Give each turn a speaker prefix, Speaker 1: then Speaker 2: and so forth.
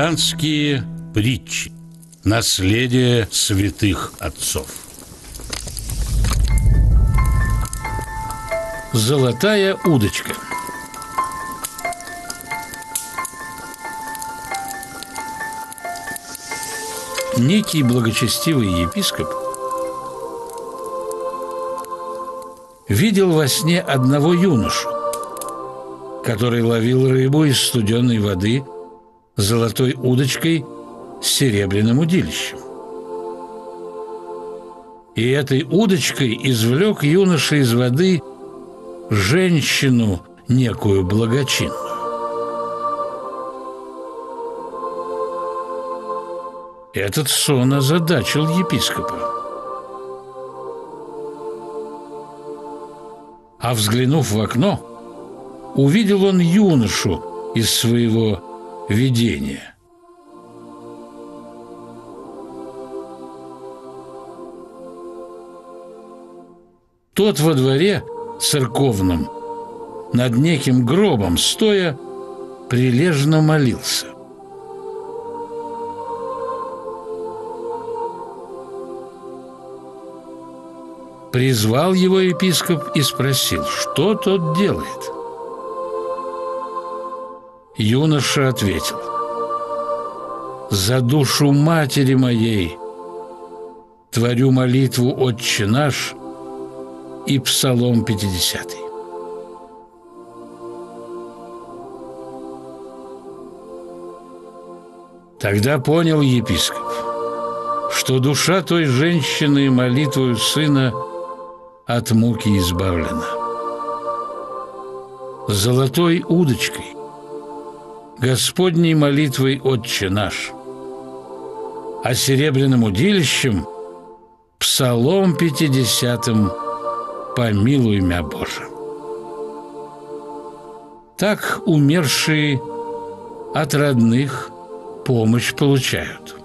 Speaker 1: Христианские притчи. Наследие святых отцов. Золотая удочка. Некий благочестивый епископ видел во сне одного юношу, который ловил рыбу из студеной воды золотой удочкой с серебряным удилищем. И этой удочкой извлек юноша из воды женщину некую благочинную. Этот сон озадачил епископа. А взглянув в окно, увидел он юношу из своего видения. Тот во дворе церковном над неким гробом стоя прилежно молился. Призвал его епископ и спросил, что тот делает. Юноша ответил: «За душу матери моей творю молитву «Отче наш» и Псалом 50». Тогда понял епископ, что душа той женщины молитвою сына от муки избавлена. Золотой удочкой, Господней молитвой «Отче наш», а серебряным удилищем Псалом 50 «Помилуй мя, Боже». Так умершие от родных помощь получают.